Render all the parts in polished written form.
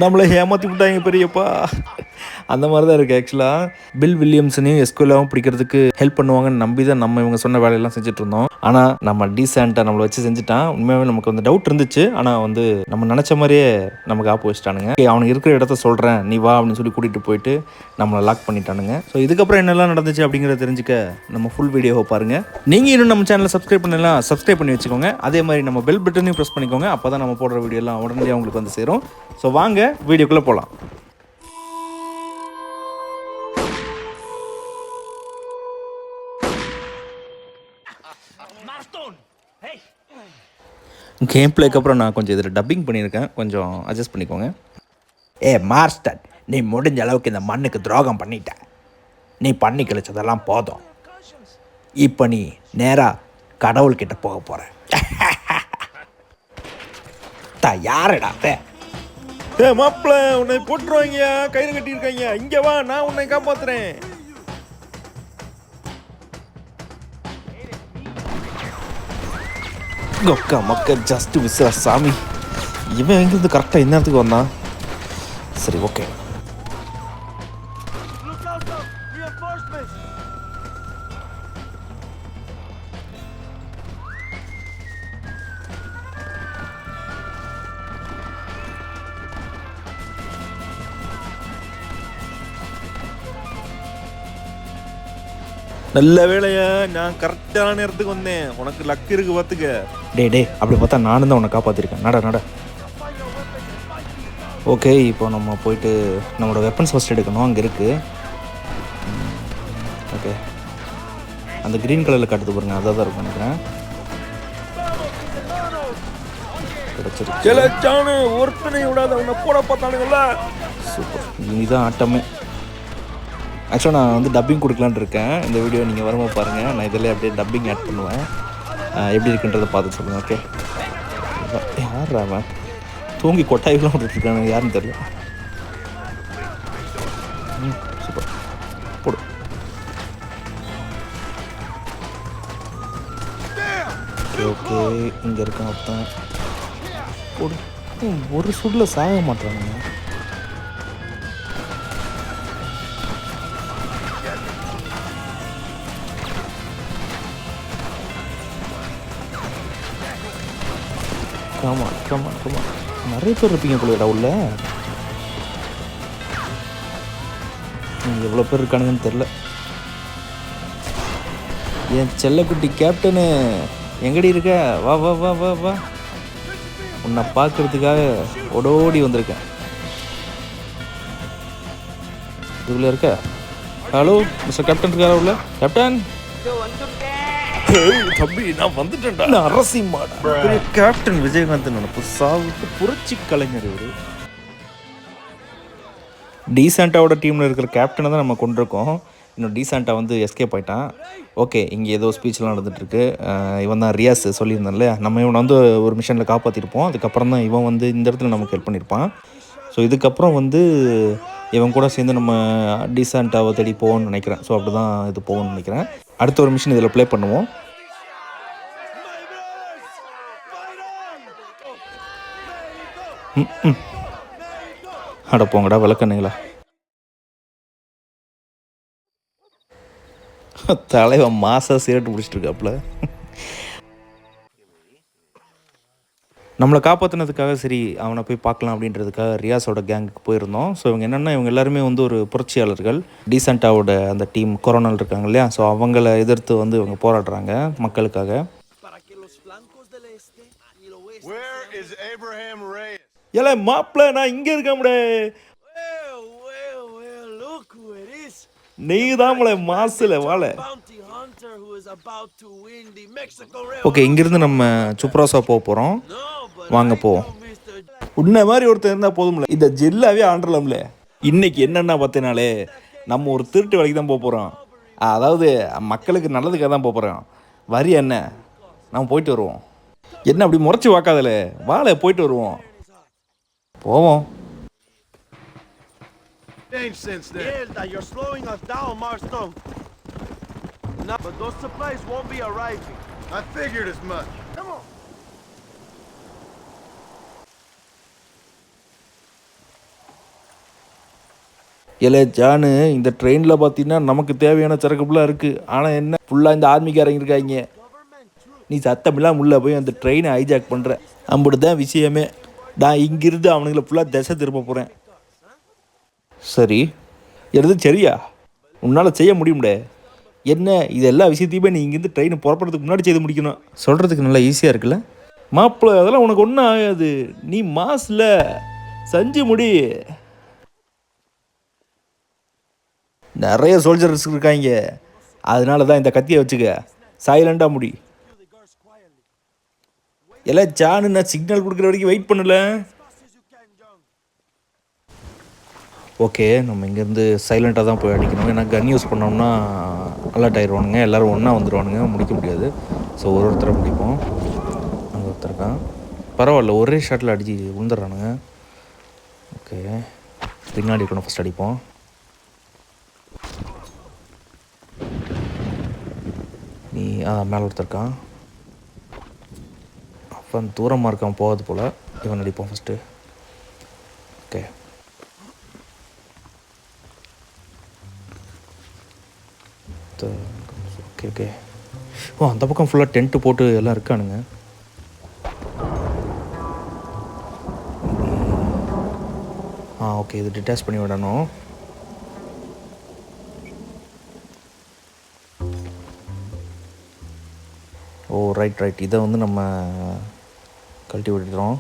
நம்மளை ஏமாற்றி விட்டாங்க பெரியப்பா. அந்த மாதிரி தான் இருக்குது ஆக்சுவலாக. பில் வில்லியம்ஸனையும் எஸ்குலாவும் பிடிக்கிறதுக்கு ஹெல்ப் பண்ணுவாங்கன்னு நம்பி தான் நம்ம இவங்க சொன்ன வேலையெல்லாம் செஞ்சுட்டு இருந்தோம். ஆனால் நம்ம டீசெண்டாக நம்மளை வச்சு செஞ்சுட்டான். உண்மையாகவே நமக்கு வந்து டவுட் இருந்துச்சு. ஆனால் வந்து நம்ம நினச்ச மாதிரியே நமக்கு ஆப்பு வச்சுட்டானுங்க. அவனுக்கு இருக்கிற இடத்த சொல்கிறேன் நீ வா அப்படின்னு சொல்லி கூட்டிகிட்டு போயிட்டு நம்மளை லாக் பண்ணிட்டானுங்க. ஸோ இதுக்கப்புறம் என்னெல்லாம் நடந்துச்சு அப்படிங்கிறத தெரிஞ்சுக்க நம்ம ஃபுல் வீடியோவை பாருங்கள். நீங்கள் இன்னும் நம்ம சேனலை சப்ஸ்கிரைப் பண்ணலாம், சப்ஸ்கிரைப் பண்ணி வச்சுக்கோங்க. அதே மாதிரி நம்ம பெல் பட்டனையும் ப்ரெஸ் பண்ணிக்கோங்க. அப்போ தான் நம்ம போடுற வீடியோலாம் உடனடியாக உங்களுக்கு வந்து சேரும். ஸோ வாங்க வீடியோக்குள்ளே போகலாம். கேம் பிளேக்கு அப்புறம் நான் கொஞ்சம் இதில் டப்பிங் பண்ணியிருக்கேன், கொஞ்சம் அட்ஜஸ்ட் பண்ணிக்கோங்க. மாஸ்டர், நீ முடிஞ்ச அளவுக்கு இந்த மண்ணுக்கு துரோகம் பண்ணிட்ட. நீ பண்ணி கழிச்சதெல்லாம் போதும். இப்போ நீ நேராக கடவுள்கிட்ட போக போகிற. யாருடா மாப்பிள்ள, உன்னை போட்டுருவாங்க, கயிறு கட்டியிருக்காங்க. இங்கே வா, நான் உன்னை காப்பாற்றுறேன். கொக்கா மக்க ஜஸ்ட் விசிறா சாமி. இவன் எங்கேருந்து கரெக்டாக இந்த நேரத்துக்கு வந்தான்? சரி, ஓகே. நல்ல வேலையா, நான் கரெக்டான நேரத்துக்கு வந்தேன். உனக்கு லக் இருக்கு பார்த்துக்க. டே அப்படி பார்த்தா நானும் தான் உன்னை காப்பாற்றிருக்கேன். நட. ஓகே, இப்போ நம்ம போயிட்டு நம்மளோட வெப்பன்ஸ் ஃபஸ்ட் எடுக்கணும். அங்கே இருக்குது. ஓகே, அந்த க்ரீன் கலரில் காட்டுது பாருங்க, அதான் தான் இருக்கும் நினைக்கிறேன். கிடச்சிருச்சானு ஒருத்தனை விடாத உன்னை போட பார்த்தானுங்களா. சூப்பர், இதுதான் ஆட்டமே. ஆக்சுவலாக நான் வந்து டப்பிங் கொடுக்கலான்னு இருக்கேன். இந்த வீடியோ நீங்கள் வரும்போது பாருங்கள். நான் இதில் அப்படியே டப்பிங் ஆட் பண்ணுவேன். எப்படி இருக்குன்றதை பார்த்து சொல்லுங்கள். ஓகே, யார் அவன் தூங்கி கொட்டாய்லாம் விட்டுருக்கானு யாருன்னு தெரியல. சூப்பர், போடு. ஓகே, இங்கே இருக்கான் ஒருத்தன். போடு. ஒரு சுடில் சாக மாட்டானுங்க. கமான் நிறைய பேர் இருப்பீங்க போல உள்ள. எவ்வளோ பேர் இருக்கானுங்கன்னு தெரில. என் செல்லக்குட்டி கேப்டனு எங்கடி இருக்க? வா வா வா வா வா, உன்னை பார்க்கறதுக்காக ஓடோடி வந்திருக்கேன். இதுக்குள்ள இருக்க. ஹலோ மிஸ்டர் கேப்டன் இருக்காரா உள்ள? கேப்டன் தம்பி, நான் வந்துட்டேன்டா. நான் அரசி மாடா, கேப்டன் விஜயகாந்த் நினைப்பு சாவுக்கு புரட்சி கலைஞர். இவர் டீசெண்டாவோட டீமில் இருக்கிற கேப்டனை தான் நம்ம கொண்டிருக்கோம். இன்னும் டீசெண்டாக வந்து எஸ்கேப் ஆகிட்டான். ஓகே, இங்கே ஏதோ ஸ்பீச்லாம் நடந்துகிட்ருக்கு. இவன் தான் ரியாஸ் சொல்லியிருந்தான் இல்லையா, நம்ம இவனை வந்து ஒரு மிஷனில் காப்பாற்றிருப்போம். அதுக்கப்புறம் தான் இவன் வந்து இந்த இடத்துல நமக்கு ஹெல்ப் பண்ணியிருப்பான். ஸோ இதுக்கப்புறம் வந்து இவன் கூட சேர்ந்து நம்ம டீசெண்டாவை தேடி போவோம்னு நினைக்கிறேன். ஸோ அப்படி தான் இது போகணும்னு நினைக்கிறேன். அடுத்த ஒரு மிஷன் இதில் ப்ளே பண்ணுவோம். அட போங்கடா விளக்கண்ணுங்களா. தலைவன் மாசா சிகரெட் பிடிச்சிட்டு இருக்காப்புல. நம்மளை காப்பாற்றினதுக்காக சரி அவனை போய் பார்க்கலாம் அப்படின்றதுக்காக ரியாஸோட கேங்குக்கு போயிருந்தோம். ஸோ இவங்க என்னென்னா, இவங்க எல்லாருமே வந்து ஒரு புரட்சியாளர்கள். டீசெண்டாவோட அந்த டீம் கொரோனால் இருக்காங்க இல்லையா, ஸோ அவங்கள எதிர்த்து வந்து இவங்க போராடுறாங்க மக்களுக்காக. ஏல மாப்பிள்ள, நான் இங்கே இருக்கேன். நீ தான் மாசில் வாழ. ஓகே, இங்கிருந்து நம்ம சுப்ராசா போக போகிறோம். வாங்க போவோம். உன்ன மாதிரி ஒருத்தர் இருந்தால் போதும்ல, இந்த ஜில்லாவே ஆண்டலாம்ல. இன்னைக்கு என்னென்னா பார்த்தீங்கனாலே, நம்ம ஒரு திருட்டு வேலைக்கு தான் போக போகிறோம். அதாவது மக்களுக்கு நல்லதுக்காக தான் போக போகிறோம். வரி என்ன, நம்ம போயிட்டு வருவோம். என்ன அப்படி முறைச்சி வாக்காதல, வாழை போயிட்டு வருவோம். போவோம். Ain't sense there. Hilda, you're slowing us down, Marston. No, but those supplies won't be arriving. I figured as much. Come on. ஏலே ஜானு, இந்த ட்ரெயினில் பார்த்தீங்கன்னா நமக்கு தேவையான சரக்கு ஃபுல்லாக இருக்குது. ஆனால் என்ன ஃபுல்லாக இந்த ஆர்மிக்காரங்க இருக்காங்க. நீ சத்தமில்லாமல் உள்ளே போய் அந்த ட்ரெயினை ஹைஜாக் பண்ணுற. அப்படி தான் விஷயமே. நான் இங்கிருந்து அவனுங்களை ஃபுல்லாக திசை திருப்ப போகிறேன். சரி, எது சரியா உன்னால் செய்ய முடியும்டே. என்ன இது எல்லா விஷயத்தையுமே நீ இங்கேருந்து ட்ரெயின் புறப்படுறதுக்கு முன்னாடி செய்து முடிக்கணும். சொல்கிறதுக்கு நல்லா ஈஸியாக இருக்குல்ல மாப்பிள்ளை? அதெல்லாம் உனக்கு ஒன்றும் ஆகாது. நீ மாசில் செஞ்சு முடி. நிறைய சோல்ஜர்ஸ் இருக்காங்க, அதனால தான் இந்த கத்தியை வச்சுக்க. சைலண்டாக முடி. எல்லாம் ஜானு, நான் சிக்னல் கொடுக்குற வரைக்கும் வெயிட் பண்ணல. ஓகே, நம்ம இங்கேருந்து சைலண்ட்டாக தான் போய் அடிக்கணும். ஏன்னா கன் யூஸ் பண்ணோம்னா அலர்ட் ஆயிடுவானுங்க, எல்லோரும் ஒன்றா வந்துடுவானுங்க, முடிக்க முடியாது. ஸோ ஒருத்தரை முடிப்போம். அங்கே ஒருத்தருக்கான், பரவாயில்ல, ஒரே ஷாட்டில் அடித்து விழுந்துடுறானுங்க. ஓகே, பின்னாடி இருக்கணும், ஃபஸ்ட் அடிப்போம். நீ மேலே ஒருத்தருக்கான், அப்போ தூரமாக இருக்கான், போகாது போல். இவன் அடிப்போம் ஃபஸ்ட்டு. Okay, okay okay. ஓ, அந்த பக்கம் ஃபுல்லாக டென்ட்டு போட்டு எல்லாம் இருக்கானுங்க. ஓகே, இது டிட்டாச் பண்ணி விடணும். ஓ ரைட் ரைட், இதை வந்து நம்ம கழட்டி விட்டுறோம்.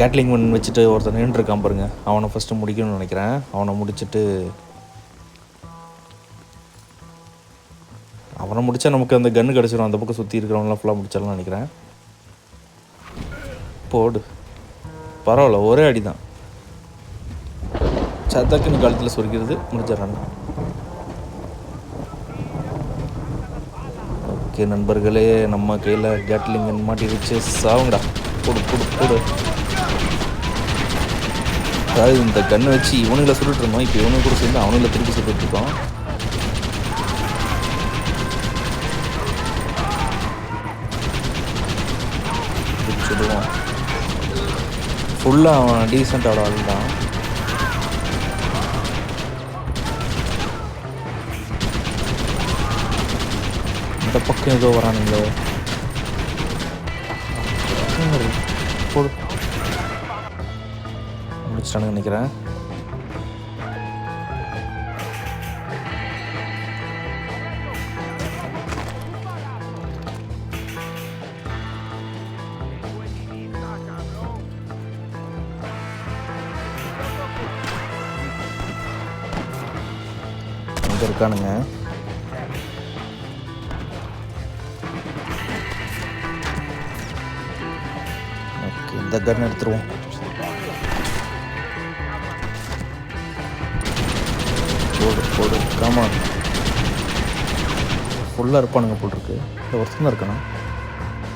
கேட்லிங் ஒன் வச்சுட்டு ஒருத்தர் நின்றுருக்கான் பாருங்க, அவனை ஃபஸ்ட்டு முடிக்கணும்னு நினைக்கிறேன். அவனை முடிச்சுட்டு அவனை முடித்தா நமக்கு அந்த கன்று கிடச்சிடும். அந்த பக்கம் சுற்றி இருக்கிறவங்களாம் ஃபுல்லாக முடிச்சிடலாம்னு நினைக்கிறேன். போடு, பரவாயில்ல, ஒரே அடி தான். சத்தக்குன்னு கழுத்தில் சொருக்கிறது, முடிச்சிடறாங்க. ஓகே நண்பர்களே, நம்ம கையில் கேட்லிங் மாட்டிருச்சு. சாவுங்கடா, போடு போடு போடு. அதாவது இந்த கன்னை வச்சு இவனுங்களை சுட்டுட்டு இருந்தோம், இப்போ இவனுங்க கூட சேர்ந்து அவனுங்களை திருப்பி சுட்டுட்டு இருக்கோம். சுடுவோம். ஃபுல்லாக அவன் டீசெண்டாக ஆள் தான். இந்த பக்கம் ஏதோ வரானுங்களே. போடு, முடிச்சிட்டானு நினைக்கிறேன். இங்கே இருக்கானுங்க. ஓகே, இந்த கன் எடுத்துருவோம். போடு போடு, காமான். ஃபுல்லாக இருப்பானுங்க போட்டிருக்கு. இல்லை ஒருத்தன் தான் இருக்கணும்.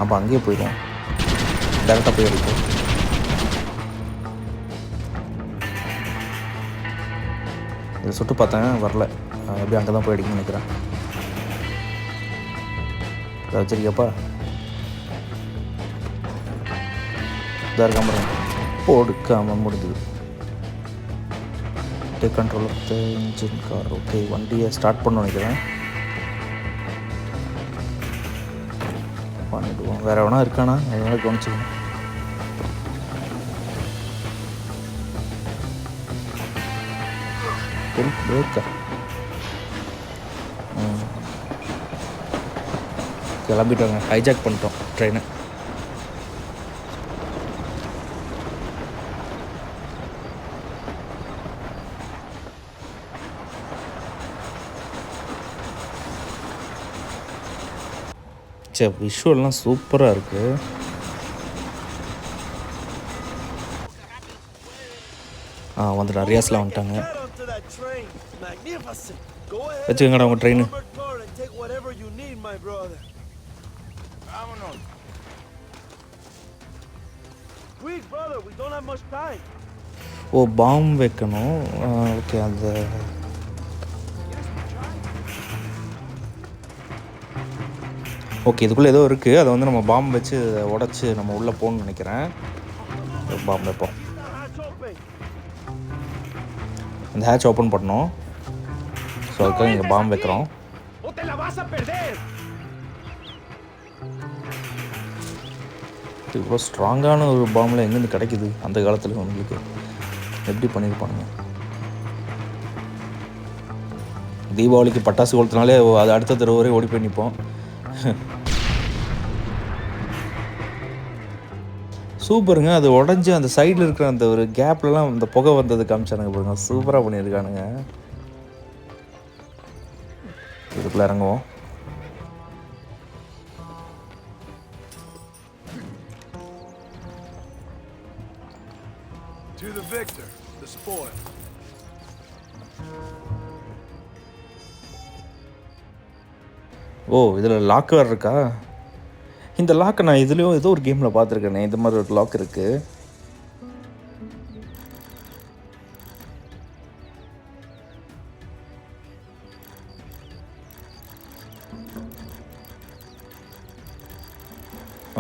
அப்போ அங்கேயே போயிடுவோம், டேரெக்டாக போய் அடிப்போம். இதை சுட்டு பார்த்தேன், வரல. எப்படி அங்கே தான் போய் அடிக்கணும்னு நினைக்கிறேன். இதை வச்சிருக்கியாப்பா? இதாக இருக்காம போடுக்காமல் முடிஞ்சுது. Take control of the engine car. Okay, வண்டியை ஸ்டார்ட் பண்ண நினைக்கிறேன். பண்ணிவிடுவோம். வேறு எவனா இருக்கானா, அதனால கவனிச்சுக்கணும். பிரேக்கர் கிளம்பிட்டோங்க, ஹைஜாக் பண்ணிட்டோம் ட்ரெயினை. சே, விஷுவல்லாம் சூப்பராக இருக்குது. வந்துட்டா, ரியாஸ்லாம் வந்துட்டாங்க. வச்சுக்கங்கடா உங்கள் ட்ரெயின். ஓ, பாம் வைக்கணும். ஓகே, அந்த ஓகே, இதுக்குள்ளே ஏதோ இருக்குது. அதை வந்து நம்ம பாம்பு வச்சு உடச்சி நம்ம உள்ளே போகணும்னு நினைக்கிறேன். பாம்பு வைப்போம். இந்த ஹேட்ச் ஓப்பன் பண்ணோம். ஸோ அதுக்காக இங்கே பாம்பு வைக்கிறோம். இவ்வளோ ஸ்ட்ராங்கான ஒரு பாம்பில் எங்கேருந்து கிடைக்குது அந்த காலத்தில் உங்களுக்கு? எப்படி பண்ணியிருப்பாங்க? தீபாவளிக்கு பட்டாசு கொளுத்தினாலே அது அடுத்த தடவை வரை ஓடி போய் நிற்போம். சூப்பருங்க. அது உடஞ்சி அந்த சைடில் இருக்கிற அந்த ஒரு கேப்லலாம் அந்த புகை வந்தது காமிச்சானுங்க பாருங்க. சூப்பராக பண்ணியிருக்கானுங்க. இதுக்குள்ளே இறங்குவோம். To the victor, the spoil. ஓ, இதில் லாக் வேறு இருக்கா? இந்த லாக்கை நான் இதுலேயும் ஏதோ ஒரு கேமில் பார்த்துருக்கேனே. இந்த மாதிரி ஒரு லாக் இருக்குது.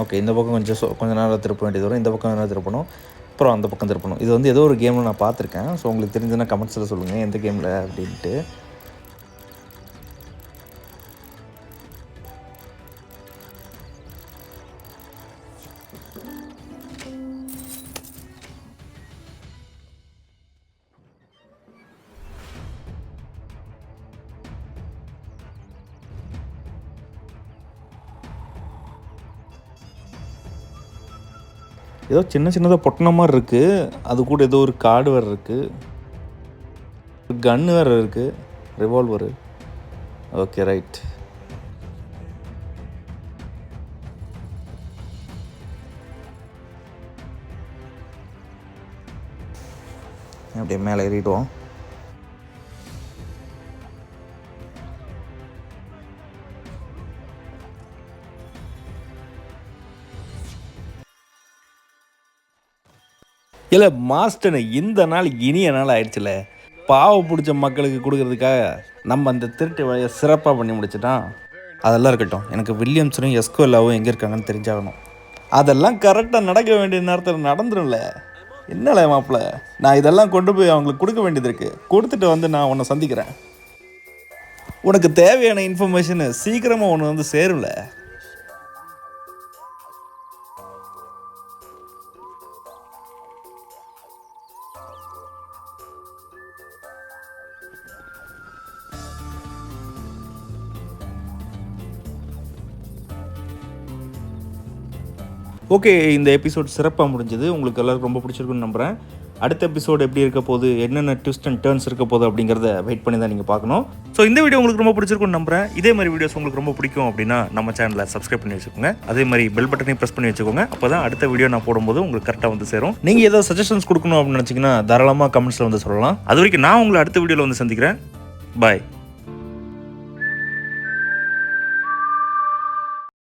ஓகே, இந்த பக்கம் கொஞ்சம் நேரம் திருப்ப வேண்டியது வரும். இந்த பக்கம் நேரம் திருப்பணும், அப்புறம் அந்த பக்கம் திருப்பணும். இது வந்து ஏதோ ஒரு கேமில் நான் பார்த்துருக்கேன். ஸோ உங்களுக்கு தெரிஞ்சுன்னா கமெண்ட்ஸில் சொல்லுங்கள் எந்த கேமில் அப்படின்ட்டு. ஏதோ சின்ன சின்னதாக பொட்டின மாதிரி இருக்குது. அது கூட ஏதோ ஒரு கார்டு வேறு இருக்குது. கன்று வேறு இருக்குது. ரிவால்வரு. Okay, right. அப்படியே மேலே ஏறிடுவோம். இல்லை மாஸ்டர், இந்த நாள் இனிய நாள் ஆயிடுச்சுல. பாவ பிடிச்ச மக்களுக்கு கொடுக்கறதுக்காக நம்ம அந்த திருட்டு வழியை சிறப்பாக பண்ணி முடிச்சிட்டான். அதெல்லாம் இருக்கட்டும், எனக்கு வில்லியம்ஸனும் எஸ்கோலாவும் எங்கே இருக்காங்கன்னு தெரிஞ்சாகணும். அதெல்லாம் கரெக்டாக நடக்க வேண்டிய நேரத்தில் நடந்துடும்ல. என்னல மாப்பிள்ள, நான் இதெல்லாம் கொண்டு போய் அவங்களுக்கு கொடுக்க வேண்டியது இருக்குது. கொடுத்துட்டு வந்து நான் உன்னை சந்திக்கிறேன். உனக்கு தேவையான இன்ஃபர்மேஷனு சீக்கிரமாக ஒன்று வந்து சேரும்ல. ஓகே, இந்த எபிசோட் சிறப்பாக முடிஞ்சது. உங்களுக்கு எல்லாருக்கும் ரொம்ப பிடிச்சிருக்குன்னு நம்புகிறேன். அடுத்த எபிசோடு எப்படி இருக்க போகுது, என்னென்ன ட்விஸ்ட் அண்ட் டர்ன்ஸ் இருக்க போகுது அப்படிங்கிறத வெயிட் பண்ணி தான் நீங்கள் பார்க்கணும். ஸோ இந்த வீடியோ உங்களுக்கு ரொம்ப பிடிச்சிருக்குன்னு நம்புகிறேன். இதே மாதிரி வீடியோஸ் உங்களுக்கு ரொம்ப பிடிக்கும் அப்படின்னா நம்ம சேனலை சப்ஸ்கிரைப் பண்ணி வச்சுக்கோங்க. அதே மாதிரி பெல் பட்டனையும் ப்ரெஸ் பண்ணி வச்சுக்கோங்க. அப்போ தான் அடுத்த வீடியோ நான் போடும்போது உங்களுக்கு கரெக்டாக வந்து சேரும். நீங்கள் ஏதாவது சஜஷன்ஸ் கொடுக்கணும் அப்படின்னு நினச்சிங்கன்னா தாராளமாக கமெண்ட்ஸில் வந்து சொல்லலாம். அது வரைக்கும் நான் உங்களை அடுத்த வீடியோவில் வந்து சந்திக்கிறேன். பாய்.